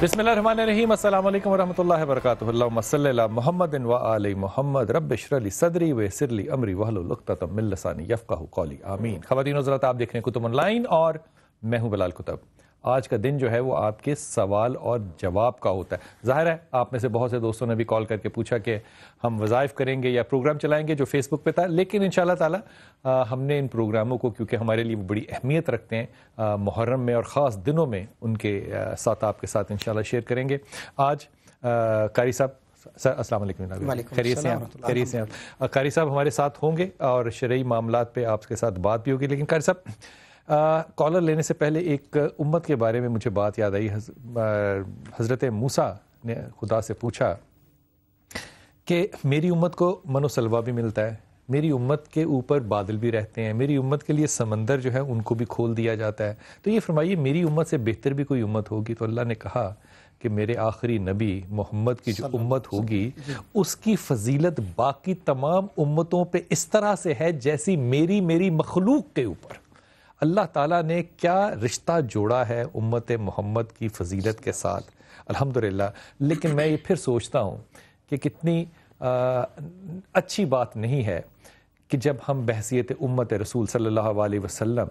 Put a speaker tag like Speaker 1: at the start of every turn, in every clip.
Speaker 1: بسم اللہ الرحمن الرحیم. السلام علیکم ورحمۃ اللہ وبرکاتہ. اللہم صلی علی محمد و آل محمد. رب اشرح لی صدری ویسر لی امری واحلل عقدۃ من لسانی یفقہوا قولی. آمین. خواتین و حضرات، آپ دیکھ رہے ہیں کتب آن لائن اور میں ہوں بلال کتب. آج کا دن جو ہے وہ آپ کے سوال اور جواب کا ہوتا ہے. ظاہر ہے آپ میں سے بہت سے دوستوں نے بھی کال کر کے پوچھا کہ ہم وظائف کریں گے یا پروگرام چلائیں گے جو فیس بک پہ تھا، لیکن انشاءاللہ تعالی ہم نے ان پروگراموں کو، کیونکہ ہمارے لیے وہ بڑی اہمیت رکھتے ہیں، محرم میں اور خاص دنوں میں ان کے ساتھ آپ کے ساتھ انشاءاللہ شیئر کریں گے. آج قاری صاحب، سر السلام علیکم. خیریت سے ہیں؟ قاری صاحب ہمارے ساتھ ہوں گے اور شرعی معاملات پہ آپ کے ساتھ بات بھی ہوگی. لیکن قاری صاحب، کالر لینے سے پہلے ایک امت کے بارے میں مجھے بات یاد آئی. حضرت موسیٰ نے خدا سے پوچھا کہ میری امت کو من و سلوہ بھی ملتا ہے، میری امت کے اوپر بادل بھی رہتے ہیں، میری امت کے لیے سمندر جو ہے ان کو بھی کھول دیا جاتا ہے، تو یہ فرمائیے میری امت سے بہتر بھی کوئی امت ہوگی؟ تو اللہ نے کہا کہ میرے آخری نبی محمد کی جو امت ہوگی اس کی فضیلت باقی تمام امتوں پہ اس طرح سے ہے جیسی میری مخلوق کے اوپر. اللہ تعالیٰ نے کیا رشتہ جوڑا ہے امت محمد کی فضیلت کے ساتھ، الحمدللہ. لیکن میں یہ پھر سوچتا ہوں کہ کتنی اچھی بات نہیں ہے کہ جب ہم بحیثیت امت رسول صلی اللہ علیہ وسلم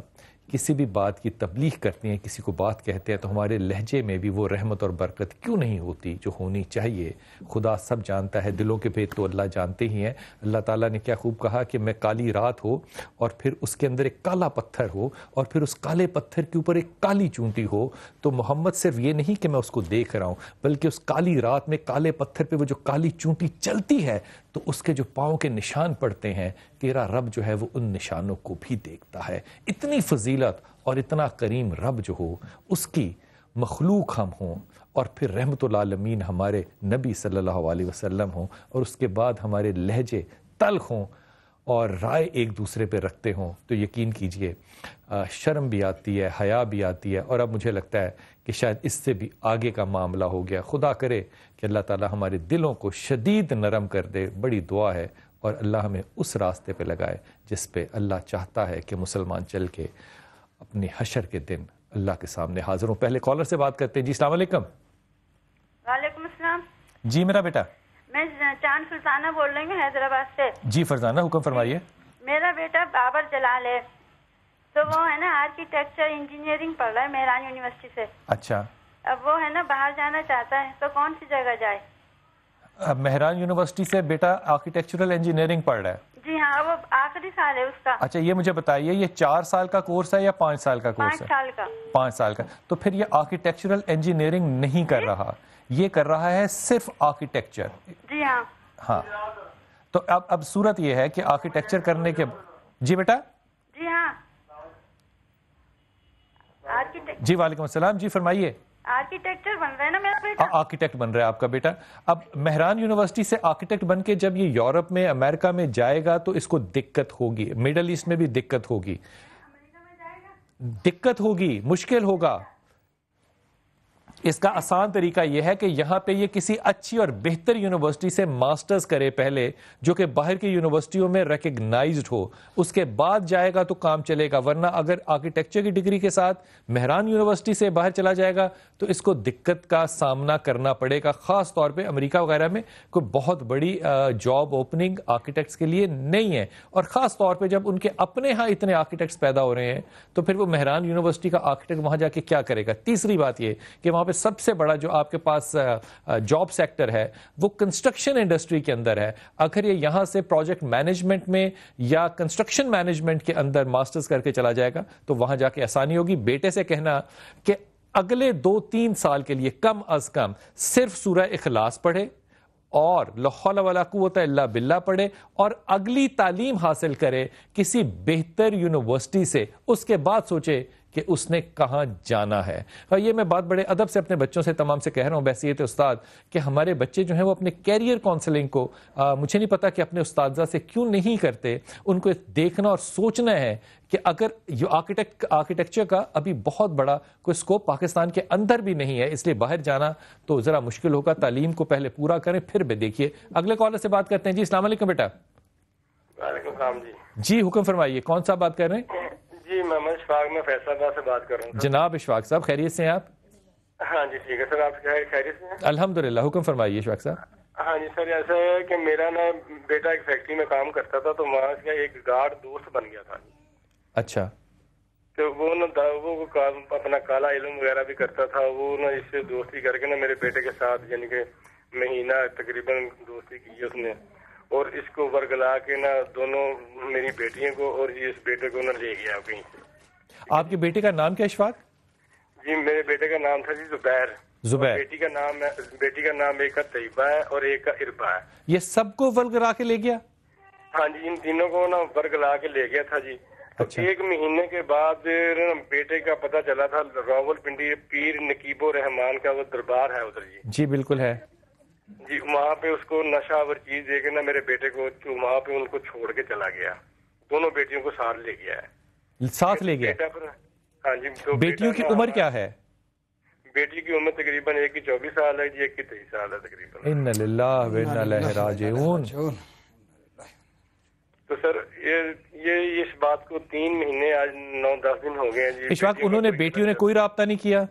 Speaker 1: کسی بھی بات کی تبلیغ کرتے ہیں، کسی کو بات کہتے ہیں، تو ہمارے لہجے میں بھی وہ رحمت اور برکت کیوں نہیں ہوتی جو ہونی چاہیے؟ خدا سب جانتا ہے، دلوں کے بھید تو اللہ جانتے ہی ہیں. اللہ تعالیٰ نے کیا خوب کہا کہ میں کالی رات ہو اور پھر اس کے اندر ایک کالا پتھر ہو اور پھر اس کالے پتھر کے اوپر ایک کالی چونٹی ہو، تو محمد صرف یہ نہیں کہ میں اس کو دیکھ رہا ہوں، بلکہ اس کالی رات میں کالے پتھر پہ وہ جو کالی چونٹی چلتی ہے تو اس کے جو پاؤں کے نشان پڑتے ہیں، تیرا رب جو ہے وہ ان نشانوں کو بھی دیکھتا ہے. اتنی فضیلت اور اتنا کریم رب جو ہو، اس کی مخلوق ہم ہوں اور پھر رحمت العالمین ہمارے نبی صلی اللہ علیہ وسلم ہوں، اور اس کے بعد ہمارے لہجے تلخ ہوں اور رائے ایک دوسرے پہ رکھتے ہوں، تو یقین کیجئے شرم بھی آتی ہے، حیا بھی آتی ہے. اور اب مجھے لگتا ہے کہ شاید اس سے بھی آگے کا معاملہ ہو گیا. خدا کرے کہ اللہ تعالی ہمارے دلوں کو شدید نرم کر دے. بڑی دعا ہے، اور اللہ ہمیں اس راستے پہ لگائے جس پہ اللہ چاہتا ہے کہ مسلمان چل کے اپنی حشر کے دن اللہ کے سامنے حاضر ہوں. پہلے کالر سے بات کرتے ہیں. جی السلام علیکم.
Speaker 2: وعلیکم السلام.
Speaker 1: جی میرا بیٹا.
Speaker 2: میں چاند فرزانہ بول رہی ہوں حیدرآباد سے.
Speaker 1: جی فرزانہ، حکم فرمائیے.
Speaker 2: میرا بیٹا بابر جلال ہے، تو وہ ہے نا آرکیٹیکچر انجینئرنگ پڑھ رہا ہے مہران یونیورسٹی سے.
Speaker 1: اچھا.
Speaker 2: اب وہ ہے نا باہر جانا چاہتا ہے، تو کون سی جگہ جائے؟
Speaker 1: مہران یونیورسٹی سے بیٹا آرکیٹیکچرل انجینئرنگ پڑھ رہا ہے؟
Speaker 2: جی ہاں، وہ آخری سال ہے اس کا.
Speaker 1: اچھا یہ مجھے بتائیے، یہ 4 سال کا کورس ہے یا 5 سال کا کورس ہے؟
Speaker 2: 5 سال کا.
Speaker 1: 5 سال کا. تو پھر یہ آرکیٹیکچرل انجینئرنگ نہیں کر رہا، یہ کر رہا ہے صرف آرکیٹیکچر.
Speaker 2: جی ہاں.
Speaker 1: ہاں، تو اب صورت یہ ہے کہ آرکیٹیکچر کرنے کے... جی بیٹا.
Speaker 2: جی ہاں.
Speaker 1: جی وعلیکم السلام. جی فرمائیے.
Speaker 2: آرکیٹیکچر بن رہا ہے نا میرا بیٹا.
Speaker 1: آرکیٹیکٹ بن رہا ہے آپ کا بیٹا. اب مہران یونیورسٹی سے آرکیٹیکٹ بن کے جب یہ یورپ میں، امریکہ میں جائے گا تو اس کو دقت ہوگی، مڈل ایسٹ میں بھی دقت ہوگی، دقت ہوگی، مشکل ہوگا. اس کا آسان طریقہ یہ ہے کہ یہاں پہ یہ کسی اچھی اور بہتر یونیورسٹی سے ماسٹرز کرے پہلے، جو کہ باہر کی یونیورسٹیوں میں ریکگنائزڈ ہو، اس کے بعد جائے گا تو کام چلے گا. ورنہ اگر آرکیٹیکچر کی ڈگری کے ساتھ مہران یونیورسٹی سے باہر چلا جائے گا تو اس کو دقت کا سامنا کرنا پڑے گا. خاص طور پہ امریکہ وغیرہ میں کوئی بہت بڑی جاب اوپننگ آرکیٹیکٹس کے لیے نہیں ہے، اور خاص طور پہ جب ان کے اپنے ہاں اتنے آرکیٹیکٹس پیدا ہو رہے ہیں تو پھر وہ مہران یونیورسٹی کا آرکیٹیکٹ وہاں جا کے کیا کرے گا. تیسری بات یہ کہ وہاں پہ سب سے بڑا جو آپ کے پاس جاب سیکٹر ہے وہ کنسٹرکشن انڈسٹری کے اندر ہے. اگر یہ یہاں سے پروجیکٹ مینجمنٹ میں یا کنسٹرکشن مینجمنٹ کے اندر ماسٹرز کر کے چلا جائے گا تو وہاں جا کے آسانی ہوگی. بیٹے سے کہنا کہ اگلے 2-3 سال کے لیے کم از کم صرف سورہ اخلاص پڑھے اور لا حول ولا قوت الا باللہ پڑھے اور اگلی تعلیم حاصل کرے کسی بہتر یونیورسٹی سے. اس کے بعد سوچے کہ اس نے کہاں جانا ہے. اور یہ میں بات بڑے ادب سے اپنے بچوں سے تمام سے کہہ رہا ہوں بحیثیت استاد کہ ہمارے بچے جو ہیں وہ اپنے کیریئر کاؤنسلنگ کو مجھے نہیں پتا کہ اپنے استاذہ سے کیوں نہیں کرتے. ان کو دیکھنا اور سوچنا ہے کہ اگر آرکیٹیکچر کا ابھی بہت بڑا کوئی سکوپ پاکستان کے اندر بھی نہیں ہے، اس لیے باہر جانا تو ذرا مشکل ہوگا. تعلیم کو پہلے پورا کریں پھر بھی دیکھیے. اگلے کالر سے بات کرتے ہیں. جی السلام علیکم بیٹا.
Speaker 3: وعلیکم السلام.
Speaker 1: جی حکم فرمائیے، کون صاحب بات کر رہے ہیں؟
Speaker 3: جی محمد اشفاق، میں فیصل آباد سے بات کر رہا ہوں.
Speaker 1: جناب اشفاق صاحب خیریت سے ہیں آپ؟
Speaker 3: ہاں جی ٹھیک ہے سر. آپ خیریت سے ہیں؟
Speaker 1: الحمدللہ. حکم فرمائیے اشفاق صاحب.
Speaker 3: ہاں جی سر ایسا ہے کہ میرا نا بیٹا ایک فیکٹری میں کام کرتا تھا تو وہاں سے ایک گارڈ دوست بن گیا تھا.
Speaker 1: اچھا.
Speaker 3: تو وہ نا وہ اپنا کالا علم وغیرہ بھی کرتا تھا. وہ نا اس سے دوستی کر کے نا میرے بیٹے کے ساتھ یعنی کہ مہینہ تقریباً دوستی کی اس نے, اور اس کو ورگلا کے نا دونوں میری بیٹیوں کو اور اس بیٹے کو نہ لے گیا کہیں سے.
Speaker 1: آپ کے بیٹے کا نام کیا اشفاق؟
Speaker 3: جی میرے بیٹے کا نام تھا جی زبیر.
Speaker 1: زبیر.
Speaker 3: بیٹی کا نام ایک کا طیبہ ہے اور ایک کا اربا ہے.
Speaker 1: یہ سب کو ورگلا کے لے گیا؟
Speaker 3: ہاں جی ان تینوں کو نا ورگلا کے لے گیا تھا جی. تو ایک مہینے کے بعد بیٹے کا پتہ چلا تھا راول پنڈی پیر نقیب الرحمان کا وہ دربار ہے ادھر.
Speaker 1: جی بالکل ہے
Speaker 3: جی. وہاں پہ اس کو نشہ اور چیز دے کے نا میرے بیٹے کو وہاں پہ ان کو چھوڑ کے چلا گیا. دونوں بیٹیوں کو ساتھ لے گیا ہے.
Speaker 1: ساتھ لے گیا؟
Speaker 3: ہاں جی. تو
Speaker 1: بیٹیوں کی عمر کیا ہے؟
Speaker 3: بیٹی کی عمر تقریباً ایک کی 24 سال ہے جی, ایک کی 23 سال ہے تقریباً.
Speaker 1: انا للہ و انا الیہ راجعون.
Speaker 3: تو سر یہ اس بات کو 3 مہینے آج 9-10 دن ہو گئے ہیں جی.
Speaker 1: اشفاق انہوں نے بیٹیوں نے کوئی رابطہ نہیں کیا؟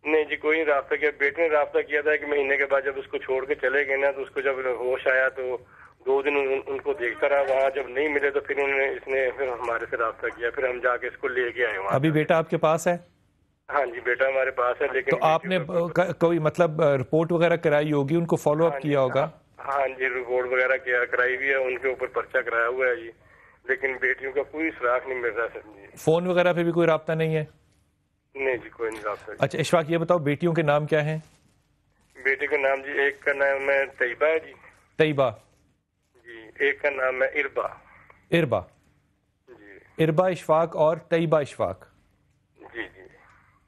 Speaker 3: نہیں جی کوئی رابطہ کیا. بیٹے نے رابطہ کیا تھا کہ مہینے کے بعد جب اس کو چھوڑ کے چلے گئے نا تو اس کو جب ہوش آیا تو 2 دن ان کو دیکھتا رہا وہاں. جب نہیں ملے تو پھر اس نے پھر ہمارے سے رابطہ کیا. پھر ہم جا کے اس کو لے کے آئے وہاں.
Speaker 1: ابھی بیٹا آپ کے پاس ہے؟
Speaker 3: ہاں جی بیٹا ہمارے پاس ہے. لیکن
Speaker 1: تو آپ نے کوئی مطلب رپورٹ وغیرہ کرائی ہوگی, ان کو فالو اپ کیا ہوگا؟
Speaker 3: ہاں جی رپورٹ وغیرہ کرائی بھی ہے, ان کے اوپر پرچہ کرایا ہوا ہے جی. لیکن بیٹیوں کا کوئی سراغ نہیں مل رہا سر جی.
Speaker 1: فون وغیرہ پہ بھی کوئی رابطہ نہیں ہے؟
Speaker 3: نہیں جی کوئی نہیں رابطہ.
Speaker 1: اچھا اشفاق یہ بتاؤ بیٹیوں کے نام کیا ہیں؟
Speaker 3: بیٹے کا نام جی ایک کا نام ہے طیبہ ہے جی.
Speaker 1: طیبہ
Speaker 3: جی. ایک کا نام ہے اربا.
Speaker 1: اربا
Speaker 3: جی.
Speaker 1: اربا اشفاق اور طیبہ اشفاق.
Speaker 3: جی جی.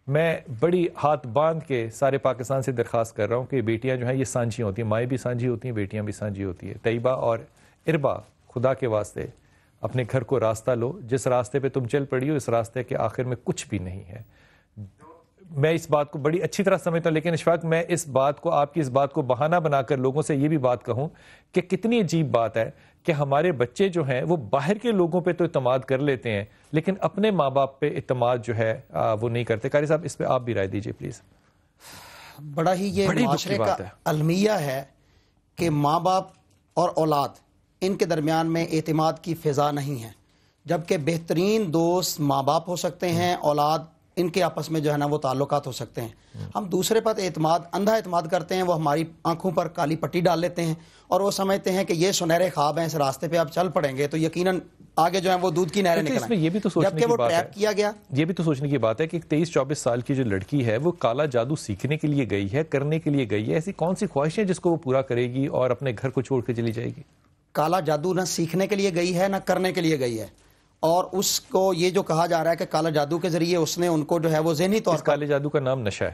Speaker 1: میں بڑی ہاتھ باندھ کے سارے پاکستان سے درخواست کر رہا ہوں کہ بیٹیاں جو ہیں یہ سانجھی ہوتی ہیں, مائیں بھی سانجھی ہوتی ہیں, بیٹیاں بھی سانجھی ہوتی ہیں. طیبہ اور اربا خدا کے واسطے اپنے گھر کو راستہ لو. جس راستے پہ تم چل پڑی ہو اس راستے کے آخر میں کچھ بھی نہیں ہے. میں اس بات کو بڑی اچھی طرح سمجھتا ہوں, لیکن اشفاق میں اس بات کو آپ کی اس بات کو بہانہ بنا کر لوگوں سے یہ بھی بات کہوں کہ کتنی عجیب بات ہے کہ ہمارے بچے جو ہیں وہ باہر کے لوگوں پہ تو اعتماد کر لیتے ہیں لیکن اپنے ماں باپ پہ اعتماد جو ہے وہ نہیں کرتے. قاری صاحب اس پہ آپ بھی رائے دیجئے پلیز.
Speaker 4: بڑا ہی یہ معاشرے کا المیہ ہے کہ ماں باپ اور اولاد ان کے درمیان میں اعتماد کی فضا نہیں ہے, جبکہ بہترین دوست ماں باپ ہو سکتے ہیں, اولاد ان کے آپس میں جو ہے نا وہ تعلقات ہو سکتے ہیں. ہم دوسرے پر اندھا اعتماد کرتے ہیں, وہ ہماری آنکھوں پر کالی پٹی ڈال لیتے ہیں اور وہ سمجھتے ہیں کہ یہ سنہرے خواب ہیں, اس راستے پہ آپ چل پڑیں گے تو یقیناً آگے جو ہے وہ دودھ کی نہریں نکلیں.
Speaker 1: یہ بھی تو سوچنے
Speaker 4: جبکہ وہ ٹریپ کیا گیا.
Speaker 1: یہ بھی تو سوچنے کی بات ہے کہ 23-24 سال کی جو لڑکی ہے وہ کالا جادو سیکھنے کے لیے گئی ہے, کرنے کے لیے گئی ہے. ایسی کون سی خواہش ہے جس کو وہ پورا کرے گی اور اپنے گھر کو چھوڑ کے چلی جائے گی؟
Speaker 4: کالا جادو نہ سیکھنے کے لیے گئی ہے نہ کرنے کے لیے گئی ہے, اور اس کو یہ جو کہا جا رہا ہے کہ کالا جادو کے ذریعے اس نے ان کو جو ہے وہ ذہنی طور پر,
Speaker 1: اس کالے جادو کا نام نشہ ہے.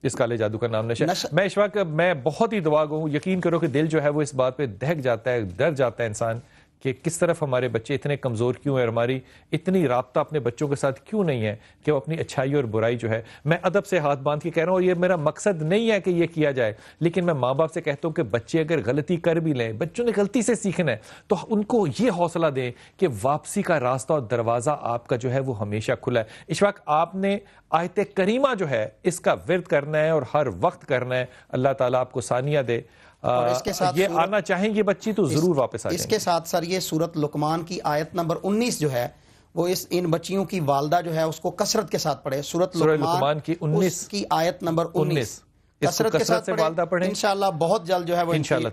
Speaker 1: اس کالے جادو کا نام نشہ. میں اشفاق میں بہت ہی دعا گو ہوں, یقین کرو کہ دل جو ہے وہ اس بات پہ دہک جاتا ہے, ڈر جاتا ہے انسان کہ کس طرف ہمارے بچے اتنے کمزور کیوں ہیں, ہماری اتنی رابطہ اپنے بچوں کے ساتھ کیوں نہیں ہے کہ وہ اپنی اچھائی اور برائی جو ہے. میں ادب سے ہاتھ باندھ کے کہہ رہا ہوں, یہ میرا مقصد نہیں ہے کہ یہ کیا جائے, لیکن میں ماں باپ سے کہتا ہوں کہ بچے اگر غلطی کر بھی لیں, بچوں نے غلطی سے سیکھنا ہے تو ان کو یہ حوصلہ دیں کہ واپسی کا راستہ اور دروازہ آپ کا جو ہے وہ ہمیشہ کھلا ہے. اشفاق آپ نے آیت کریمہ جو ہے اس کا ورد کرنا ہے اور ہر وقت کرنا ہے. اللہ تعالیٰ آپ کو ثانیہ دے. اور اس کے ساتھ یہ آنا چاہیں گے بچی تو ضرور واپس آ جائیں.
Speaker 4: اس کے ساتھ سر یہ سورت لقمان کی آیت نمبر 19 جو ہے وہ ان بچیوں کی والدہ جو ہے اس کو کثرت کے ساتھ پڑھے. سورت لقمان
Speaker 1: کی 19
Speaker 4: کی آیت نمبر 19
Speaker 1: کثرت کے ساتھ والدہ پڑھیں.
Speaker 4: انشاءاللہ بہت جلد جو ہے وہ
Speaker 1: انشاءاللہ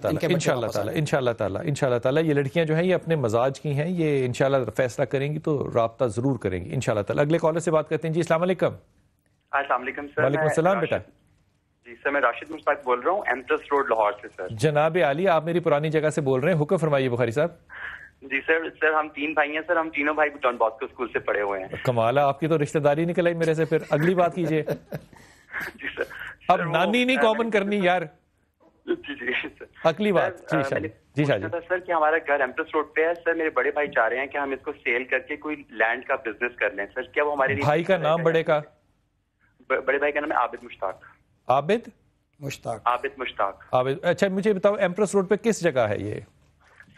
Speaker 1: تعالی یہ لڑکیاں جو ہیں یہ اپنے مزاج کی ہیں, یہ انشاءاللہ فیصلہ کریں گی تو رابطہ ضرور کریں گی انشاءاللہ تعالی. اگلے کالر سے بات کرتے ہیں. جی السلام علیکم.
Speaker 5: السلام علیکم سر.
Speaker 1: وعلیکم السلام بیٹا.
Speaker 5: جی سر میں راشد مشتاق بول رہا ہوں, ایمپریس روڈ لاہور سے. سر
Speaker 1: جناب عالی آپ میری پرانی جگہ سے بول رہے ہیں, حکم فرمائیے بخاری صاحب.
Speaker 5: جی سر ہم 3 بھائی ہیں سر, ہم تینوں بھائی ڈان باسکو اسکول سے پڑھے ہوئے ہیں.
Speaker 1: کمال ہے, آپ کی تو رشتہ داری نکل آئی میرے سے. پھر اگلی بات کیجیے.
Speaker 5: جی سر
Speaker 1: اب نانی نہیں کامن کرنی یار.
Speaker 5: جی سر
Speaker 1: اگلی بات. جی شاہ جی.
Speaker 5: سر کہ ہمارا گھر ایمپریس روڈ پہ ہے سر, میرے بڑے بھائی چاہ رہے ہیں کہ ہم اس کو سیل کر کے کوئی لینڈ کا بزنس کر لیں سر. کیا وہ ہمارے
Speaker 1: بھائی کا نام بڑے کا؟
Speaker 5: بڑے بھائی کا نام ہے عابد مشتاق.
Speaker 1: عابد مشتاق. اچھا مجھے بتاؤ ایمپریس روڈ پہ کس جگہ ہے یہ؟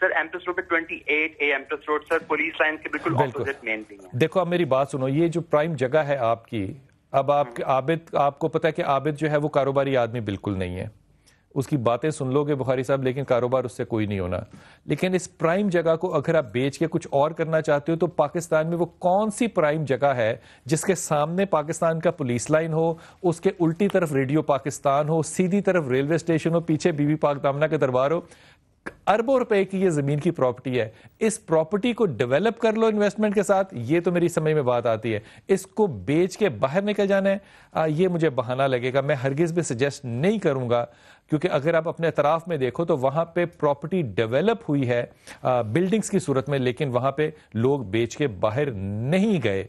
Speaker 5: سر ایمپریس روڈ پہ 28A ایمپریس روڈ سر, پولیس لائن کے بالکل اپوزٹ مین تھنگ ہے.
Speaker 1: دیکھو اب میری بات سنو, یہ جو پرائم جگہ ہے آپ کی اب آپ کو پتا ہے کہ عابد جو ہے وہ کاروباری آدمی بالکل نہیں ہے. اس کی باتیں سن لو گے بخاری صاحب, لیکن کاروبار اس سے کوئی نہیں ہونا. لیکن اس پرائم جگہ کو اگر آپ بیچ کے کچھ اور کرنا چاہتے ہو تو پاکستان میں وہ کون سی پرائم جگہ ہے جس کے سامنے پاکستان کا پولیس لائن ہو, اس کے الٹی طرف ریڈیو پاکستان ہو, سیدھی طرف ریلوے اسٹیشن ہو, پیچھے بی بی پاک دامنہ کے دربار ہو. اربوں روپے کی یہ زمین کی پراپرٹی ہے. اس پراپرٹی کو ڈیولپ کر لو انویسٹمنٹ کے ساتھ, یہ تو میری سمجھ میں بات آتی ہے. اس کو بیچ کے باہر نکل جانا ہے, یہ مجھے بہانہ لگے گا. میں ہرگز بھی سجیسٹ نہیں کروں گا, کیونکہ اگر آپ اپنے اطراف میں دیکھو تو وہاں پہ پراپرٹی ڈیولپ ہوئی ہے بلڈنگز کی صورت میں, لیکن وہاں پہ لوگ بیچ کے باہر نہیں گئے.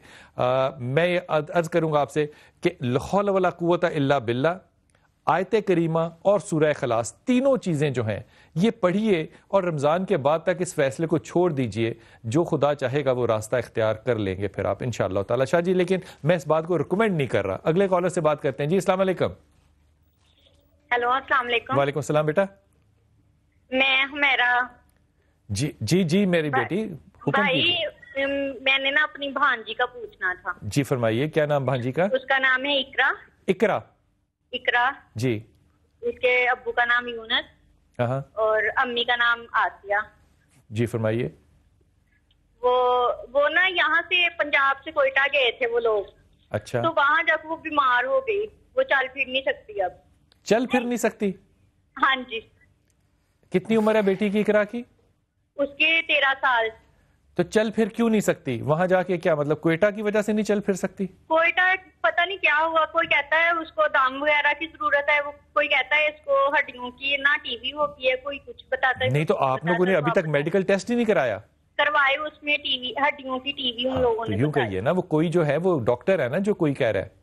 Speaker 1: میں یہ عرض کروں گا آپ سے کہ لا حول ولا قوت الا باللہ, آیت کریمہ اور سورہ اخلاص, تینوں چیزیں جو ہیں یہ پڑھیے اور رمضان کے بعد تک اس فیصلے کو چھوڑ دیجئے. جو خدا چاہے گا وہ راستہ اختیار کر لیں گے پھر آپ انشاءاللہ تعالی. شاہ جی لیکن میں اس بات کو ریکمینڈ نہیں کر رہا. اگلے کالر سے بات کرتے ہیں. جی السلام علیکم.
Speaker 6: ہیلو السلام علیکم.
Speaker 1: وعلیکم السلام بیٹا.
Speaker 6: میں حمیرہ.
Speaker 1: جی میری بیٹی حکم
Speaker 6: بھائی میں نے نا اپنی بھانجی کا پوچھنا تھا.
Speaker 1: جی فرمائیے, کیا نام بھانجی کا؟
Speaker 6: اس کا نام ہے اقرا.
Speaker 1: اقرا
Speaker 6: جی. اس کے ابو کا نام یونس اور امی کا نام آسیہ.
Speaker 1: جی فرمائیے.
Speaker 6: وہ نا یہاں سے پنجاب سے کوئٹہ گئے تھے وہ لوگ.
Speaker 1: اچھا.
Speaker 6: تو وہاں جب وہ بیمار ہو گئی, وہ چل پھر نہیں سکتی. اب
Speaker 1: چل پھر نہیں سکتی؟
Speaker 6: ہاں جی.
Speaker 1: کتنی عمر ہے بیٹی کی اقرا کی؟
Speaker 6: اس کے 13 سال.
Speaker 1: تو چل پھر کیوں نہیں سکتی وہاں جا کے؟ کیا مطلب کوئٹہ کی وجہ سے نہیں چل پھر سکتی؟
Speaker 6: کوئٹہ پتہ نہیں کیا ہوا. کوئی کہتا ہے اس کو دم وغیرہ کی ضرورت ہے, وہ کوئی کہتا ہے اس کو ہڈیوں کی, نہ ٹی وی ہوتی ہے, کوئی کچھ بتاتا ہے.
Speaker 1: نہیں تو آپ لوگوں نے ابھی تک میڈیکل ٹیسٹ ہی نہیں کرایا؟
Speaker 6: کروائے, اس میں ٹی وی, ہڈیوں کی ٹی وی ان لوگوں نے.
Speaker 1: یوں کہیے نا, وہ کوئی جو ہے وہ ڈاکٹر ہے نا جو کوئی کہہ رہا ہے.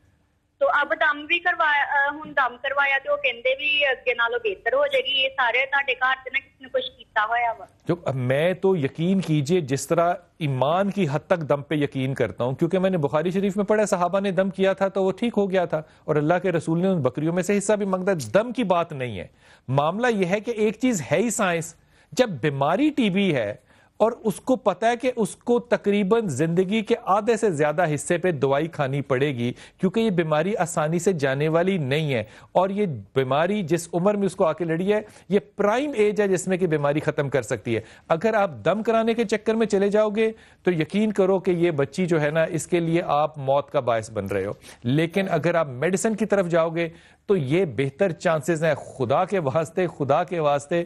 Speaker 6: تو اب دم بھی کروایا, ہن دم کروایا تو کہندے بھی اگے نالوں بہتر ہو جائے گی. یہ سارے تہاڈے گھر تے نا کسی نے کچھ کیتا ہویا وا.
Speaker 1: جو میں تو یقین کیجئے جس طرح ایمان کی حد تک دم پہ یقین کرتا ہوں, کیونکہ میں نے بخاری شریف میں پڑھا صحابہ نے دم کیا تھا تو وہ ٹھیک ہو گیا تھا, اور اللہ کے رسول نے ان بکریوں میں سے حصہ بھی مانگا. دم کی بات نہیں ہے. معاملہ یہ ہے کہ ایک چیز ہے ہی سائنس. جب بیماری ٹی بی ہے اور اس کو پتا ہے کہ اس کو تقریباً زندگی کے آدھے سے زیادہ حصے پہ دوائی کھانی پڑے گی, کیونکہ یہ بیماری آسانی سے جانے والی نہیں ہے, اور یہ بیماری جس عمر میں اس کو آ کے لڑی ہے یہ پرائم ایج ہے جس میں کہ بیماری ختم کر سکتی ہے. اگر آپ دم کرانے کے چکر میں چلے جاؤ گے تو یقین کرو کہ یہ بچی جو ہے نا اس کے لیے آپ موت کا باعث بن رہے ہو. لیکن اگر آپ میڈیسن کی طرف جاؤ گے تو یہ بہتر چانسز ہیں. خدا کے واسطے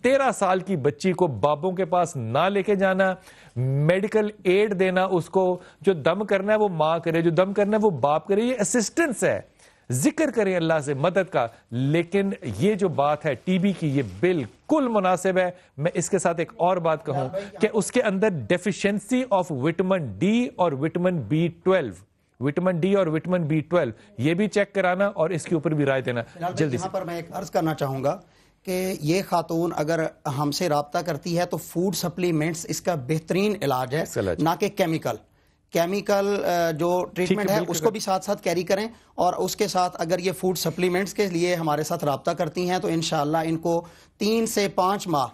Speaker 1: 13 سال کی بچی کو بابوں کے پاس نہ لے کے جانا, میڈیکل ایڈ دینا اس کو. جو دم کرنا ہے وہ ماں کرے, جو دم کرنا ہے وہ باپ کرے. یہ اسسٹنس ہے, ذکر کریں اللہ سے مدد کا. لیکن یہ جو بات ہے ٹی بی کی, یہ بالکل مناسب ہے. میں اس کے ساتھ ایک اور بات کہوں کہ اس کے اندر ڈیفیشنسی آف وٹامن ڈی اور وٹامن B12 یہ بھی چیک کرانا اور اس کے اوپر بھی رائے دینا. جلدی
Speaker 4: یہاں پر میں ایک عرض کرنا چاہوں گا کہ یہ خاتون اگر ہم سے رابطہ کرتی ہے تو فوڈ سپلیمنٹس اس کا بہترین علاج ہے, نہ کہ کیمیکل جو ٹریٹمنٹ ہے اس کو بھی ساتھ ساتھ کیری کریں. اور اس کے ساتھ اگر یہ فوڈ سپلیمنٹس کے لیے ہمارے ساتھ رابطہ کرتی ہیں تو انشاءاللہ ان کو 3 سے 5 ماہ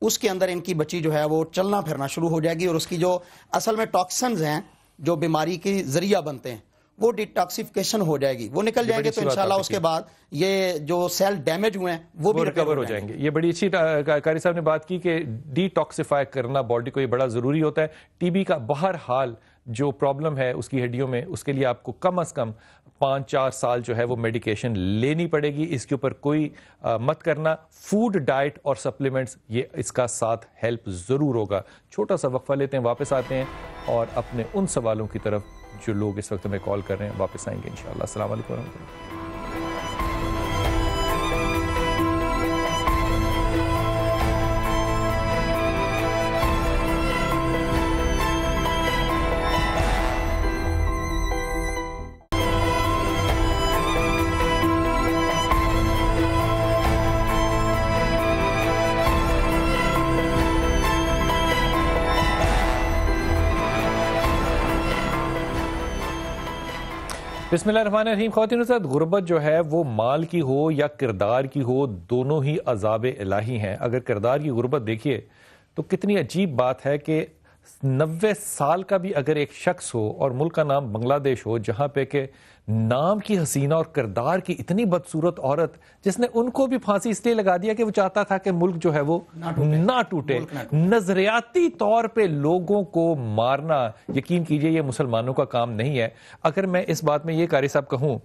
Speaker 4: اس کے اندر ان کی بچی جو ہے وہ چلنا پھرنا شروع ہو جائے گی, اور اس کی جو اصل میں ٹاکسنز ہیں جو بیماری کی ذریعہ بنتے ہیں وہ ڈیٹاکسیفیکیشن ہو جائے گی, وہ نکل جائیں گے. تو انشاءاللہ اس کے بعد یہ جو سیل ڈیمیج ہوئے ہیں وہ بھی
Speaker 1: ریکور ہو جائیں گے. یہ بڑی اچھی قاری صاحب نے بات کی کہ ڈی ٹاکسیفائی کرنا باڈی کو یہ بڑا ضروری ہوتا ہے. ٹی بی کا بہرحال جو پرابلم ہے اس کی ہڈیوں میں, اس کے لیے آپ کو کم از کم 5-4 سال جو ہے وہ میڈیکیشن لینی پڑے گی. اس کے اوپر کوئی مت کرنا. فوڈ ڈائٹ اور سپلیمنٹس یہ اس کا ساتھ ہیلپ ضرور ہوگا. چھوٹا سا وقفہ لیتے ہیں, واپس آتے ہیں اور اپنے ان سوالوں کی طرف جو لوگ اس وقت میں کال کر رہے ہیں واپس آئیں گے انشاءاللہ. السلام علیکم ورحمۃ اللہ. بسم اللہ الرحمن الرحیم. خواتین و حضرات, غربت جو ہے وہ مال کی ہو یا کردار کی ہو, دونوں ہی عذاب الہی ہیں. اگر کردار کی غربت دیکھیے تو کتنی عجیب بات ہے کہ 90 سال کا بھی اگر ایک شخص ہو اور ملک کا نام بنگلہ دیش ہو, جہاں پہ کہ نام کی حسینہ اور کردار کی اتنی بدصورت عورت جس نے ان کو بھی پھانسی اس لیے لگا دیا کہ وہ چاہتا تھا کہ ملک جو ہے وہ نہ ٹوٹے. نظریاتی طور پہ لوگوں کو مارنا یقین کیجئے یہ مسلمانوں کا کام نہیں ہے. اگر میں اس بات میں یہ قاری صاحب کہوں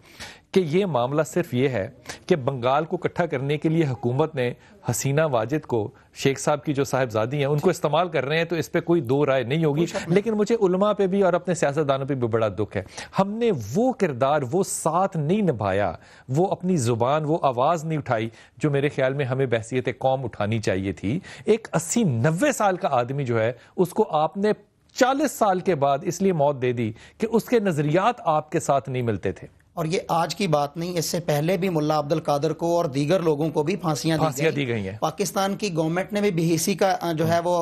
Speaker 1: کہ یہ معاملہ صرف یہ ہے کہ بنگال کو اکٹھا کرنے کے لیے حکومت نے حسینہ واجد کو, شیخ صاحب کی جو صاحبزادی ہیں, ان کو استعمال کر رہے ہیں, تو اس پہ کوئی دو رائے نہیں ہوگی. لیکن مجھے علماء پہ بھی اور اپنے سیاستدانوں پہ بھی بڑا دکھ ہے. ہم نے وہ کردار, وہ ساتھ نہیں نبھایا, وہ اپنی زبان, وہ آواز نہیں اٹھائی جو میرے خیال میں ہمیں بحثیت قوم اٹھانی چاہیے تھی. ایک 80-90 سال کا آدمی جو ہے اس کو آپ نے 40 سال کے بعد اس لیے موت دے دی کہ اس کے نظریات آپ کے ساتھ نہیں ملتے تھے.
Speaker 4: اور یہ آج کی بات نہیں, اس سے پہلے بھی ملا عبد القادر کو اور دیگر لوگوں کو بھی پھانسیاں دی گئی ہیں. پاکستان کی گورنمنٹ نے بھی BEC کا جو ہے وہ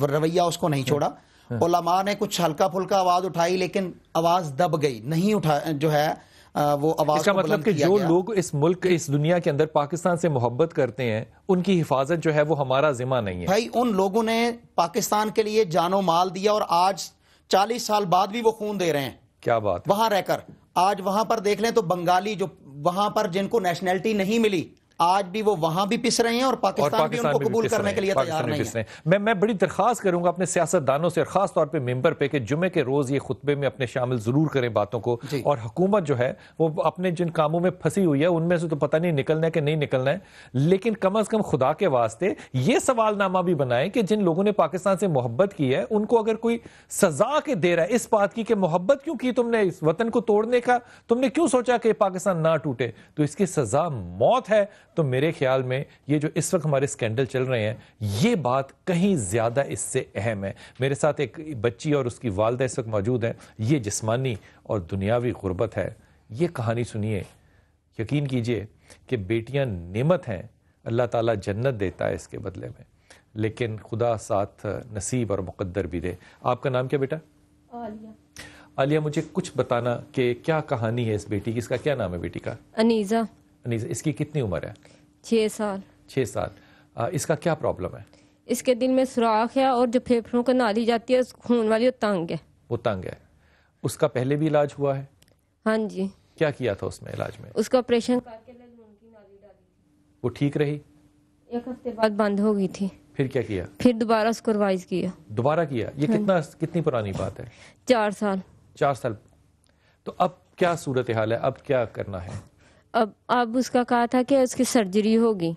Speaker 4: رویہ اس کو نہیں چھوڑا. علماء نے کچھ ہلکا پھلکا آواز اٹھائی لیکن آواز دب گئی, نہیں اٹھا جو ہے وہ آواز.
Speaker 1: اس کا مطلب کہ جو لوگ اس ملک, اس دنیا کے اندر پاکستان سے محبت کرتے ہیں, ان کی حفاظت جو ہے وہ ہمارا ذمہ نہیں ہے.
Speaker 4: بھائی ان لوگوں نے پاکستان کے لیے جان و مال دیا اور آج 40 سال بعد بھی وہ خون دے رہے ہیں.
Speaker 1: کیا بات,
Speaker 4: وہاں رہ کر. آج وہاں پر دیکھ لیں تو بنگالی جو وہاں پر جن کو نیشنلٹی نہیں ملی, آج بھی وہ وہاں بھی پس رہے ہیں اور پاکستان بھی ان کو قبول کرنے کے لیے تیار نہیں ہے.
Speaker 1: میں بڑی درخواست کروں گا اپنے سیاستدانوں سے اور خاص طور پہ ممبر پہ کہ جمعے کے روز یہ خطبے میں اپنے شامل ضرور کریں باتوں کو. اور حکومت جو ہے وہ اپنے جن کاموں میں پھنسی ہوئی ہے ان میں سے تو پتہ نہیں نکلنا ہے کہ نہیں نکلنا ہے, لیکن کم از کم خدا کے واسطے یہ سوال نامہ بھی بنائیں کہ جن لوگوں نے پاکستان سے محبت کی ہے ان کو اگر کوئی سزا کے دے رہا ہے اس بات کی کہ محبت کیوں کی تم نے, اس وطن کو توڑنے کا تم نے کیوں سوچا کہ پاکستان نہ ٹوٹے, تو اس کی سزا موت ہے. تو میرے خیال میں یہ جو اس وقت ہمارے سکینڈل چل رہے ہیں یہ بات کہیں زیادہ اس سے اہم ہے. میرے ساتھ ایک بچی اور اس کی والدہ اس وقت موجود ہیں. یہ جسمانی اور دنیاوی غربت ہے. یہ کہانی سنیے, یقین کیجئے کہ بیٹیاں نعمت ہیں, اللہ تعالیٰ جنت دیتا ہے اس کے بدلے میں, لیکن خدا ساتھ نصیب اور مقدر بھی دے. آپ کا نام کیا بیٹا؟ عالیہ. مجھے کچھ بتانا کہ کیا کہانی ہے اس بیٹی کی, اس کا کیا نام ہے بیٹی کا؟
Speaker 7: انیزہ.
Speaker 1: اس کی کتنی عمر ہے؟
Speaker 7: 6 سال.
Speaker 1: 6 سال. اس کا کیا پرابلم ہے؟
Speaker 7: اس کے دل میں سوراخ ہے اور جو پھیپھڑوں کا نالی جاتی ہے خون والی وہ تنگ ہے.
Speaker 1: وہ تنگ ہے. اس کا پہلے بھی علاج ہوا ہے؟
Speaker 7: ہاں جی.
Speaker 1: کیا کیا تھا اس میں علاج میں؟
Speaker 7: اس کا آپریشن کر کے لون کی نالی ڈالی تھی.
Speaker 1: وہ ٹھیک رہی؟
Speaker 7: 1 ہفتے بعد بند ہو گئی تھی.
Speaker 1: پھر کیا کیا؟
Speaker 7: پھر دوبارہ اس کو ریوائز کیا.
Speaker 1: دوبارہ کیا؟ یہ کتنی پرانی بات ہے؟
Speaker 7: 4 سال.
Speaker 1: 4 سال. تو اب کیا صورتحال ہے, اب کیا کرنا ہے؟
Speaker 7: اب اس کا کہا تھا کہ اس کی سرجری ہوگی,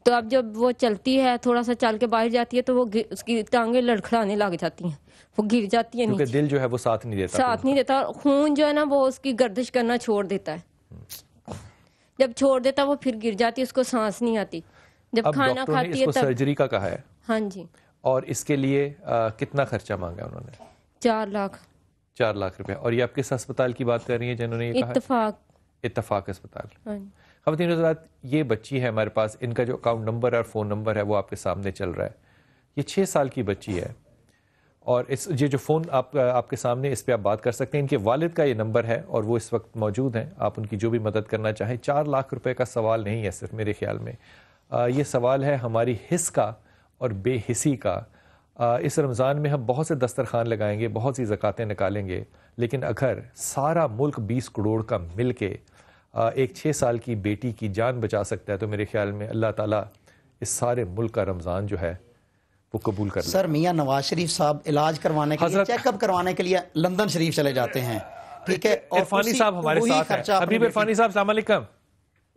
Speaker 7: تو اب جب وہ چلتی ہے تھوڑا سا چل کے باہر جاتی ہے تو وہ اس کی ٹانگیں لڑکھڑانے لگ جاتی ہیں, وہ گر جاتی ہیں
Speaker 1: کیونکہ دل جو ہے وہ ساتھ نہیں
Speaker 7: دیتا, خون جو ہے نا وہ اس کی گردش کرنا چھوڑ دیتا ہے. جب چھوڑ دیتا وہ پھر گر جاتی, اس کو سانس نہیں آتی. جب کھانا کھاتی ہے تب
Speaker 1: سرجری کا کہا ہے.
Speaker 7: ہاں جی. اور
Speaker 1: اس کے لیے کتنا خرچہ مانگا انہوں نے؟
Speaker 7: 4 لاکھ.
Speaker 1: 4 لاکھ روپے. اور یہ آپ کس اسپتال کی بات کر رہی ہیں جنہوں نے یہ کہا؟ اتفاق اسپتال. خواتین حضرات, یہ بچی ہے ہمارے پاس, ان کا جو اکاؤنٹ نمبر ہے اور فون نمبر ہے وہ آپ کے سامنے چل رہا ہے. یہ 6 سال کی بچی ہے اور یہ جو فون آپ کے سامنے, اس پہ آپ بات کر سکتے ہیں. ان کے والد کا یہ نمبر ہے اور وہ اس وقت موجود ہیں, آپ ان کی جو بھی مدد کرنا چاہیں. 4 لاکھ روپے کا سوال نہیں ہے صرف میرے خیال میں, یہ سوال ہے ہماری حس کا اور بے حسی کا. اس رمضان میں ہم بہت سے دسترخوان لگائیں گے, بہت سی زکاتیں نکالیں گے, لیکن اگر سارا ملک 20 کروڑ کا مل کے ایک 6 سال کی بیٹی کی جان بچا سکتا ہے تو میرے خیال میں اللہ تعالیٰ اس سارے ملک کا رمضان جو ہے وہ قبول کر لے.
Speaker 4: سر میاں نواز شریف صاحب علاج کروانے کے لیے, چیک اپ کروانے کے لیے لندن شریف چلے جاتے ہیں, ٹھیک ہے,
Speaker 1: عرفانی صاحب ہمارے ساتھ ہیں. حبیب عرفانی صاحب السلام علیکم.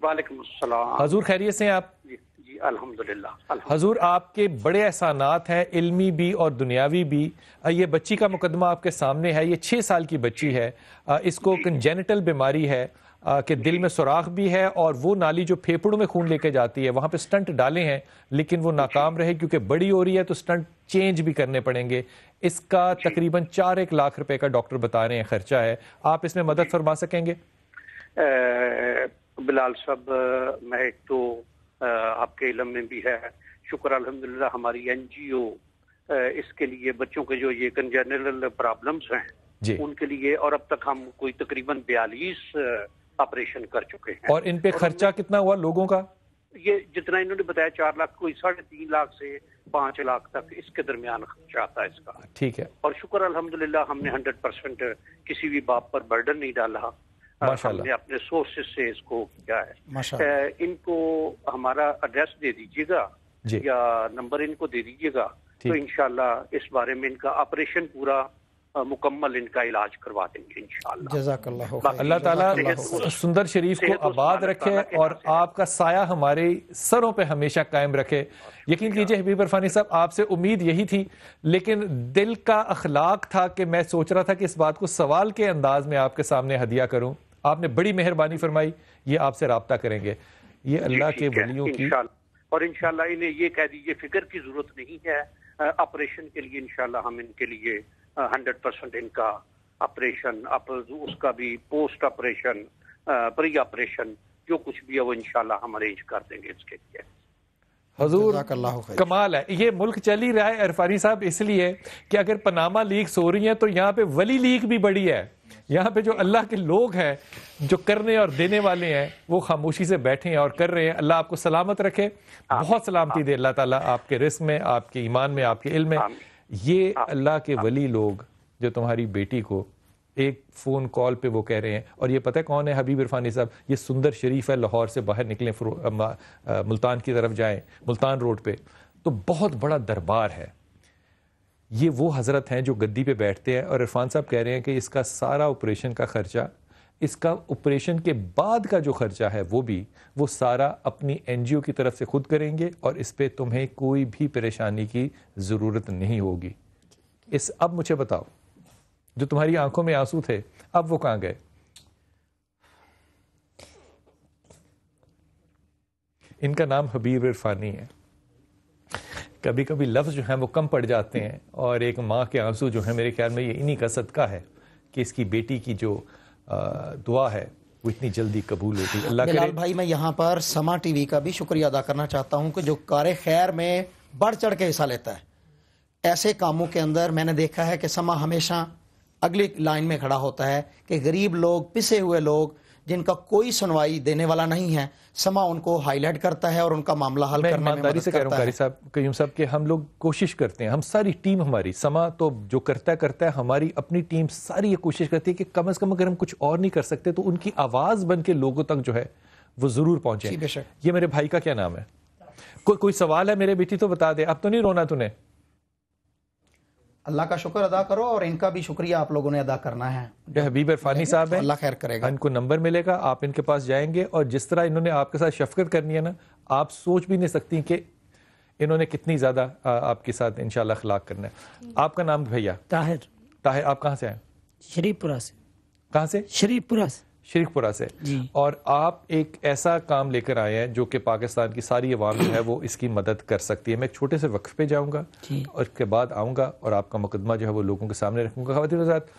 Speaker 8: وعلیکم السلام.
Speaker 1: حضور خیریت سے ہیں آپ؟
Speaker 8: جی الحمدللہ.
Speaker 1: حضور آپ کے بڑے احسانات ہیں, علمی بھی اور دنیاوی بھی. یہ بچی کا مقدمہ آپ کے سامنے ہے. یہ 6 سال کی بچی ہے, اس کو کنجینیٹل بیماری ہے کہ دل میں سوراخ بھی ہے اور وہ نالی جو پھیپھڑوں میں خون لے کے جاتی ہے وہاں پہ سٹنٹ ڈالے ہیں لیکن وہ ناکام رہے کیونکہ بڑی ہو رہی ہے تو سٹنٹ چینج بھی کرنے پڑیں گے. اس کا تقریباً 4 لاکھ روپے کا ڈاکٹر بتا رہے ہیں خرچہ ہے. آپ اس میں مدد فرما سکیں گے؟
Speaker 8: بلال صاحب, میں ایک تو آپ کے علم میں بھی ہے, شکر الحمدللہ ہماری NGO اس کے لیے بچوں کے جو یہ کنجنرل پرابلمز ہیں ان کے لیے, اور اب تک ہم کوئی تقریباً 42 آپریشن کر چکے ہیں.
Speaker 1: اور ان پہ خرچہ کتنا ہوا لوگوں کا؟
Speaker 8: یہ جتنا انہوں نے بتایا 4 لاکھ, کوئی 3.5 لاکھ سے 5 لاکھ تک اس کے درمیان خرچہ آتا ہے اس کا.
Speaker 1: ٹھیک ہے.
Speaker 8: اور شکر الحمدللہ ہم نے 100% کسی بھی باپ پر برڈن نہیں ڈالا. ہم نے اپنے سورسز سے اس کو کیا ہے. ان کو ہمارا ایڈریس دے دیجیے گا یا نمبر ان کو دے دیجیے گا, تو انشاءاللہ اس بارے میں ان کا آپریشن پورا مکمل ان کا علاج کروا دیں گے انشاءاللہ.
Speaker 4: جزاک اللہ خیر.
Speaker 1: اللہ تعالیٰ سندر شریف کو آباد رکھے اور آپ کا سایہ ہمارے سروں پہ ہمیشہ قائم رکھے. یقین کیجئے حبیب عرفانی صاحب, آپ سے امید یہی تھی, لیکن دل کا اخلاق تھا کہ میں سوچ رہا تھا کہ اس بات کو سوال کے انداز میں آپ کے سامنے ہدیہ کروں. آپ نے بڑی مہربانی فرمائی, یہ آپ سے رابطہ کریں گے. یہ اللہ کے ولیوں کی,
Speaker 8: اور انشاءاللہ انہیں یہ کہہ دیجیے فکر کی ضرورت نہیں ہے. آپریشن کے لیے انشاءاللہ ہم ان کے لیے 100% ان کا آپریشن, اس کا بھی پوسٹ آپریشن, پری آپریشن, جو کچھ بھی ہے وہ انشاءاللہ ہم ارینج کر دیں گے اس کے لیے.
Speaker 1: حضور کمال ہے. یہ ملک چل ہی رہا ہے عرفانی صاحب اس لیے کہ اگر پاناما لیکس ہو رہی ہیں تو یہاں پہ ولی لیگ بھی بڑی ہے. یہاں پہ جو اللہ کے لوگ ہیں, جو کرنے اور دینے والے ہیں, وہ خاموشی سے بیٹھے ہیں اور کر رہے ہیں. اللہ آپ کو سلامت رکھے, بہت سلامتی دے اللہ تعالیٰ آپ کے رزق میں, آپ کے ایمان میں, آپ کے علم میں. یہ اللہ کے ولی لوگ جو تمہاری بیٹی کو ایک فون کال پہ وہ کہہ رہے ہیں, اور یہ پتہ ہے کون ہے حبیب عرفانی صاحب؟ یہ سندر شریف ہے. لاہور سے باہر نکلیں, ملتان کی طرف جائیں, ملتان روڈ پہ تو بہت بڑا دربار ہے. یہ وہ حضرت ہیں جو گدی پہ بیٹھتے ہیں, اور عرفان صاحب کہہ رہے ہیں کہ اس کا سارا آپریشن کا خرچہ, اس کا آپریشن کے بعد کا جو خرچہ ہے وہ سارا اپنی این جی او کی طرف سے خود کریں گے, اور اس پہ تمہیں کوئی بھی پریشانی کی ضرورت نہیں ہوگی. اب مجھے بتاؤ, جو تمہاری آنکھوں میں آنسو تھے اب وہ کہاں گئے؟ ان کا نام حبیب عرفانی ہے. کبھی کبھی لفظ جو ہیں وہ کم پڑ جاتے ہیں, اور ایک ماں کے آنسو جو ہیں میرے خیال میں یہ انہی کا صدقہ ہے کہ اس کی بیٹی کی جو دعا ہے وہ اتنی جلدی قبول ہوتی. اللہ کرے.
Speaker 4: بلال بھائی, میں یہاں پر سما ٹی وی کا بھی شکریہ ادا کرنا چاہتا ہوں کہ جو کار خیر میں بڑھ چڑھ کے حصہ لیتا ہے. ایسے کاموں کے اندر میں نے دیکھا ہے کہ سما ہمیشہ اگلی لائن میں کھڑا ہوتا ہے کہ غریب لوگ, پسے ہوئے لوگ جن کا کوئی سنوائی دینے والا نہیں ہے, سما ان کو ہائی لائٹ کرتا ہے اور ان کا معاملہ حل کرنے میں
Speaker 1: ایمانداری سے کہہ رہا ہوں قاری صاحب, قیوم صاحب, کہ ہم لوگ کوشش کرتے ہیں, ہم ساری ٹیم ہماری, سما تو جو کرتا ہے, ہماری اپنی ٹیم ساری یہ کوشش کرتی ہے کہ کم از کم اگر ہم کچھ اور نہیں کر سکتے تو ان کی آواز بن کے لوگوں تک جو ہے وہ ضرور پہنچے. یہ میرے بھائی کا کیا نام ہے؟ کوئی سوال ہے میرے بیٹی تو بتا دے, اب تو نہیں رونا تُنے؟
Speaker 4: اللہ کا شکر ادا کرو, اور ان کا بھی شکریہ آپ لوگوں نے ادا کرنا ہے.
Speaker 1: حبیب عرفانی صاحب ہیں,
Speaker 4: اللہ خیر کرے گا.
Speaker 1: ان کو نمبر ملے گا, آپ ان کے پاس جائیں گے, اور جس طرح انہوں نے آپ کے ساتھ شفقت کرنی ہے نا, آپ سوچ بھی نہیں سکتی کہ انہوں نے کتنی زیادہ آپ کے ساتھ انشاءاللہ اخلاق کرنا ہے. آپ کا نام بھیا؟
Speaker 9: طاہر.
Speaker 1: آپ کہاں سے آئے؟
Speaker 9: شریف پورہ سے.
Speaker 1: کہاں سے؟
Speaker 9: شریف پورہ سے.
Speaker 1: شریف پورہ سے
Speaker 9: جی.
Speaker 1: اور آپ ایک ایسا کام لے کر آئے ہیں جو کہ پاکستان کی ساری عوام جو ہے وہ اس کی مدد کر سکتی ہے. میں ایک چھوٹے سے وقف پہ جاؤں گا اور اس کے بعد آؤں گا اور آپ کا مقدمہ جو ہے وہ لوگوں کے سامنے رکھوں گا. خواتین حضرات,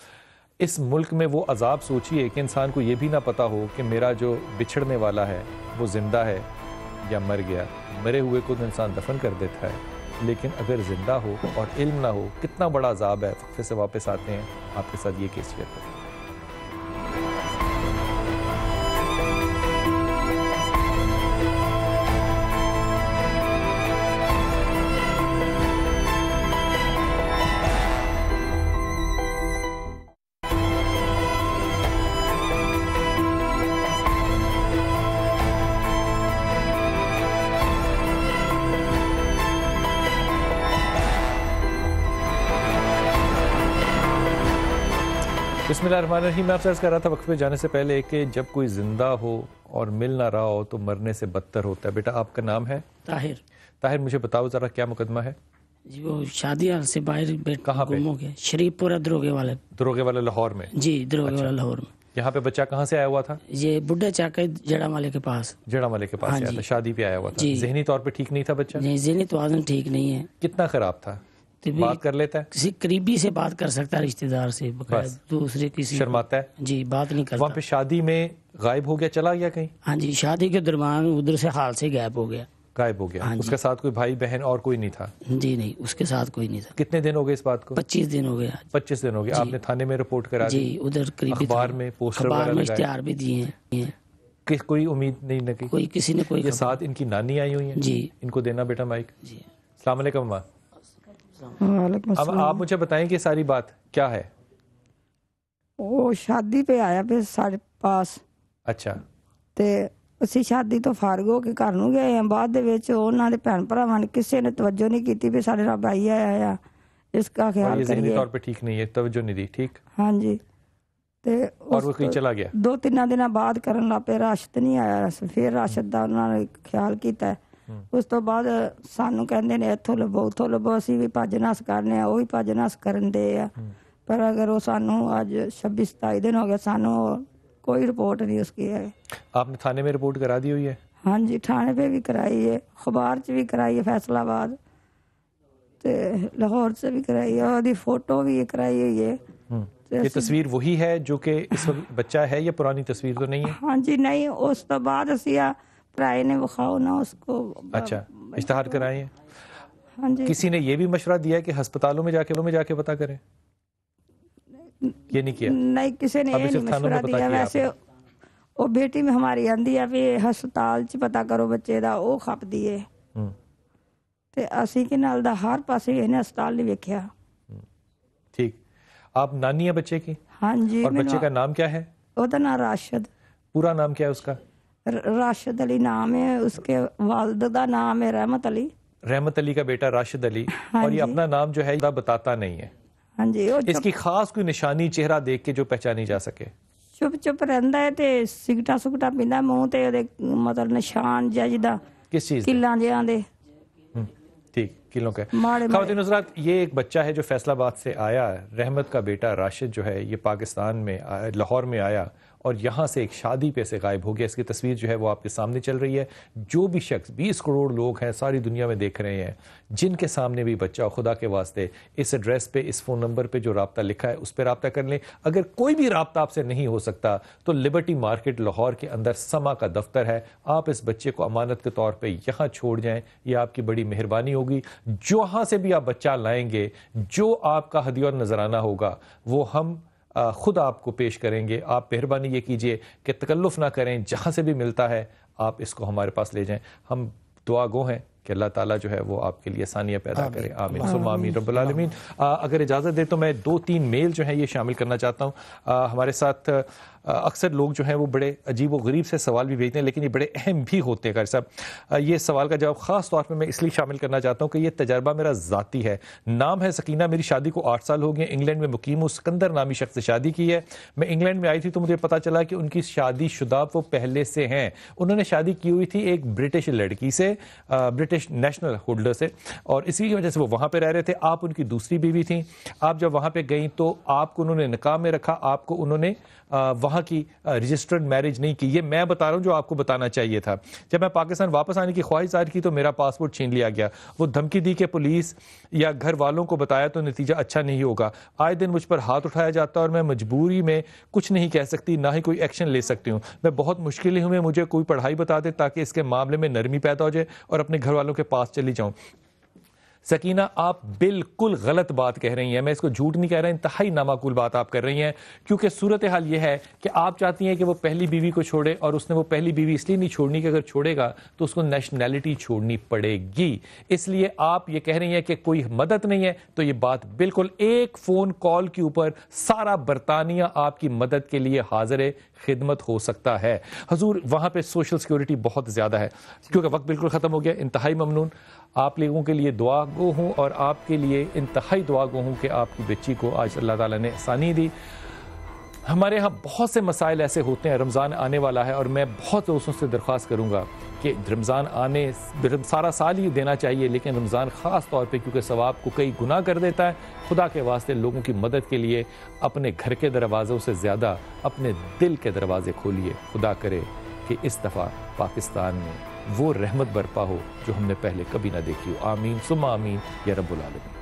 Speaker 1: اس ملک میں وہ عذاب سوچیے کہ انسان کو یہ بھی نہ پتا ہو کہ میرا جو بچھڑنے والا ہے وہ زندہ ہے یا مر گیا. مرے ہوئے کو تو انسان دفن کر دیتا ہے, لیکن اگر زندہ ہو اور علم نہ ہو, کتنا بڑا عذاب ہے. وقفے سے واپس آتے ہیں, آپ کے ساتھ یہ کیس شیئر کرتے ہیں. بسم اللہ الرحمن الرحیم. میں آپ سے عرض کر رہا تھا وقفے جانے سے پہلے کہ جب کوئی زندہ ہو اور مل نہ رہا ہو تو مرنے سے بدتر ہوتا ہے. بیٹا آپ کا نام ہے؟
Speaker 9: طاہر.
Speaker 1: طاہر, مجھے بتاؤ ذرا کیا مقدمہ ہے؟
Speaker 9: جی وہ شادی حال سے باہر
Speaker 1: کہاں پہ؟
Speaker 9: گم ہو گیا. شریف پورہ دروگے والے
Speaker 1: لاہور میں.
Speaker 9: جی دروگے والا لاہور میں.
Speaker 1: یہاں پہ بچہ کہاں سے آیا ہوا تھا؟
Speaker 9: یہ بڈھا چاکے جڑا والے کے پاس.
Speaker 1: جڑا والے کے پاس آیا تھا, شادی پہ آیا ہوا تھا. ذہنی طور پہ ٹھیک نہیں تھا بچہ؟
Speaker 9: نہیں, ذہنی توازن ٹھیک نہیں ہے.
Speaker 1: کتنا خراب تھا؟ بات کر لیتا ہے؟
Speaker 9: کسی قریبی سے بات کر سکتا ہے, رشتہ دار سے, دوسرے کسی
Speaker 1: شرماتا ہے.
Speaker 9: جی بات نہیں کرتا.
Speaker 1: وہاں پہ شادی میں غائب ہو گیا, چلا گیا کہیں؟
Speaker 9: ہاں جی, شادی کے درمیان ادھر سے حال سے غائب ہو گیا.
Speaker 1: اس کے ساتھ کوئی بھائی بہن اور کوئی نہیں تھا؟
Speaker 9: جی نہیں, اس کے ساتھ کوئی نہیں تھا.
Speaker 1: کتنے دن ہو گئے اس بات کو؟
Speaker 9: 25 دن ہو گیا.
Speaker 1: 25 دن ہو گئے. آپ نے تھانے میں رپورٹ کرا دی؟
Speaker 9: جی ادھر قریبی
Speaker 1: اخبار میں پوسٹر وغیرہ لگائے,
Speaker 9: اشتہار بھی دیے ہیں.
Speaker 1: کوئی امید نہیں نہ کی؟
Speaker 9: کوئی کسی نے کوئی.
Speaker 1: یہ ساتھ ان کی نانی آئی ہوئی ہیں
Speaker 9: جی,
Speaker 1: ان کو دینا بیٹا مائک.
Speaker 9: جی
Speaker 1: السلام علیکم ماں.
Speaker 10: وعلیکم
Speaker 1: اب
Speaker 10: السلام.
Speaker 1: آپ مجھے بتائیں کہ ساری بات کیا ہے؟
Speaker 10: وہ شادی پہ آیا, پھر ਪਾਸ।
Speaker 1: ਅੱਛਾ।
Speaker 10: ਤੇ ਅਸੀਂ ਸ਼ਾਦੀ ਤੋਂ ਫਾਰਗ ਹੋ ਕੇ ਘਰ ਨੂੰ ਗਏ ਆ। ਬਾਅਦ ਦੇ ਵਿੱਚ ਉਹਨਾਂ ਦੇ ਭੈਣ ਭਰਾਵਾਂ ਨੇ ਕਿਸੇ ਨੇ ਤਵੱਜੋ ਨਹੀਂ ਕੀਤੀ ਵੀ ਸਾਡੇ ਨਾਲ ਭਾਈ ਆਇਆ ਆ, ਇਸ ਦਾ ਖਿਆਲ
Speaker 1: ذہنی
Speaker 10: کریے।
Speaker 1: طور پہ ٹھیک نہیں ہے, توجہ نہیں دی. ٹھیک.
Speaker 10: ہاں جی. تے
Speaker 1: اور وہ کہیں چلا گیا.
Speaker 10: 2-3 دن بعد کرن لا پے, راشد نہیں آیا. پھر راشد دا انہوں نے خیال کیتا ہے. اس تو بعد سانو کہندے نے اتھوں لبو اتھوں لبو, اسی بھی بھج نس کرنے, وہ بھی بھج نس کرن دے آ. پر اگر وہ سانو اج 26-27 دن ہو گئے, سانو کوئی رپورٹ نہیں اس کی ہے. آپ
Speaker 1: نے تھانے میں رپورٹ کرا دی ہوئی ہے؟
Speaker 10: ہاں جی, تھانے پہ بھی کرائی ہے, خبار چ بھی کرائی ہے, فیصلہ آباد تے لاہور سے بھی کرائی ہے, اور دی فوٹو بھی کرائی ہوئی ہے.
Speaker 1: یہ تصویر وہی ہے جو کہ اس وقت بچہ ہے, یا پرانی تصویر تو نہیں ہے؟
Speaker 10: ہاں جی نہیں, اس تو بعد اسی پرائے نے وکھاؤ نا اس کو.
Speaker 1: اچھا, اشتہار کرائے ہیں.
Speaker 10: ہاں جی.
Speaker 1: کسی نے یہ بھی مشورہ دیا کہ ہسپتالوں میں جا کے پتہ کریں؟ یہ نہیں کیا؟
Speaker 10: نہیں, کسی نے یہ نہیں مشورہ دیا. ویسے وہ بیٹی میں ہماری آندی ہے بھی ہسپتال چ پتہ کرو بچے دا, وہ کھپ دیے. تے اسی کے نال دا ہر پاسے انہیں ہسپتال نہیں ویکھیا.
Speaker 1: ٹھیک. آپ نانی ہیں بچے کی؟
Speaker 10: ہاں جی.
Speaker 1: اور بچے کا نام کیا ہے؟
Speaker 10: وہ دا نام راشد.
Speaker 1: پورا نام کیا ہے اس کا؟
Speaker 10: راشد علی نام ہے. اس کے والد دا نام ہے رحمت علی.
Speaker 1: رحمت علی کا بیٹا راشد علی. اور یہ اپنا نام جو ہے بتاتا نہیں ہے.
Speaker 10: ہاں جی.
Speaker 1: اس کی خاص کوئی نشانی چہرہ دیکھ کے جو پہچانی جا سکے؟
Speaker 10: چپ رہندا ہے تے سگٹا پیندا, منہ تے اودے مطلب نشان جدا.
Speaker 1: کس چیز؟
Speaker 10: کلاں جیاں دے.
Speaker 1: ٹھیک, کلوں کے. خواتین حضرات, یہ ایک بچہ ہے جو فیصل آباد سے آیا. رحمت کا بیٹا راشد جو ہے یہ پاکستان میں لاہور میں آیا اور یہاں سے ایک شادی پہ سے غائب ہو گیا. اس کی تصویر جو ہے وہ آپ کے سامنے چل رہی ہے. جو بھی شخص 20 کروڑ لوگ ہیں ساری دنیا میں دیکھ رہے ہیں, جن کے سامنے بھی بچہ ہو, خدا کے واسطے اس ایڈریس پہ, اس فون نمبر پہ جو رابطہ لکھا ہے اس پہ رابطہ کر لیں. اگر کوئی بھی رابطہ آپ سے نہیں ہو سکتا تو لبرٹی مارکیٹ لاہور کے اندر سما کا دفتر ہے. آپ اس بچے کو امانت کے طور پہ یہاں چھوڑ جائیں, یہ آپ کی بڑی مہربانی ہوگی. جہاں سے بھی آپ بچہ لائیں گے, جو آپ کا ہدیہ اور نذرانہ ہوگا وہ ہم خود آپ کو پیش کریں گے. آپ مہربانی یہ کیجئے کہ تکلف نہ کریں, جہاں سے بھی ملتا ہے آپ اس کو ہمارے پاس لے جائیں. ہم دعا گو ہیں کہ اللہ تعالیٰ جو ہے وہ آپ کے لیے آسانیاں پیدا کرے. آمین ثم آمین رب العالمین. اگر اجازت دے تو میں 2-3 میل جو ہیں یہ شامل کرنا چاہتا ہوں. ہمارے ساتھ اکثر لوگ جو ہیں وہ بڑے عجیب و غریب سے سوال بھی بھیجتے ہیں, لیکن یہ بڑے اہم بھی ہوتے ہیں. قاری صاحب, یہ سوال کا جواب خاص طور پہ میں اس لیے شامل کرنا چاہتا ہوں کہ یہ تجربہ میرا ذاتی ہے. نام ہے سکینہ, میری شادی کو 8 سال ہو گئے. انگلینڈ میں مقیم ہوں. سکندر نامی شخص سے شادی کی ہے. میں انگلینڈ میں آئی تھی تو مجھے پتا چلا کہ ان کی شادی شدہ وہ پہلے سے ہیں. انہوں نے شادی کی ہوئی تھی ایک برٹش لڑکی سے, برٹش نیشنل ہولڈر سے, اور اسی کی وجہ سے وہ وہاں پہ رہ رہے تھے. آپ ان کی دوسری بیوی تھیں. آپ جب وہاں پہ گئیں تو آپ کو انہوں نے نکاح میں رکھا, آپ کو انہوں نے وہاں کی رجسٹرڈ میرج نہیں کی. یہ میں بتا رہا ہوں جو آپ کو بتانا چاہیے تھا. جب میں پاکستان واپس آنے کی خواہش ظاہر کی تو میرا پاسپورٹ چھین لیا گیا. وہ دھمکی دی کہ پولیس یا گھر والوں کو بتایا تو نتیجہ اچھا نہیں ہوگا. آئے دن مجھ پر ہاتھ اٹھایا جاتا ہے اور میں مجبوری میں کچھ نہیں کہہ سکتی, نہ ہی کوئی ایکشن لے سکتی ہوں. میں بہت مشکل ہوں, مجھے کوئی پڑھائی بتا دے تاکہ اس کے معاملے میں نرمی پیدا ہو جائے اور اپنے گھر والوں کے پاس چلی جاؤں. سکینہ, آپ بالکل غلط بات کہہ رہی ہیں. میں اس کو جھوٹ نہیں کہہ رہا, انتہائی نامعقول بات آپ کر رہی ہیں, کیونکہ صورتحال یہ ہے کہ آپ چاہتی ہیں کہ وہ پہلی بیوی کو چھوڑے, اور اس نے وہ پہلی بیوی اس لیے نہیں چھوڑنی کہ اگر چھوڑے گا تو اس کو نیشنلٹی چھوڑنی پڑے گی. اس لیے آپ یہ کہہ رہی ہیں کہ کوئی مدد نہیں ہے, تو یہ بات بالکل, ایک فون کال کے اوپر سارا برطانیہ آپ کی مدد کے لیے حاضر خدمت ہو سکتا ہے. حضور, وہاں پہ سوشل سیکورٹی بہت زیادہ ہے. کیونکہ وقت بالکل ختم ہو گیا, انتہائی ممنون. آپ لوگوں کے لیے دعا گو ہوں, اور آپ کے لیے انتہائی دعا گو ہوں کہ آپ کی بچی کو آج اللہ تعالیٰ نے آسانی دی. ہمارے ہاں بہت سے مسائل ایسے ہوتے ہیں. رمضان آنے والا ہے اور میں بہت دوستوں سے درخواست کروں گا کہ رمضان آنے, سارا سال ہی دینا چاہیے, لیکن رمضان خاص طور پہ کیونکہ ثواب کو کئی گنا کر دیتا ہے. خدا کے واسطے لوگوں کی مدد کے لیے اپنے گھر کے دروازوں سے زیادہ اپنے دل کے دروازے کھولیے. خدا کرے کہ اس دفعہ پاکستان میں وہ رحمت برپا ہو جو ہم نے پہلے کبھی نہ دیکھی ہو. آمین ثم آمین یا رب العالمین.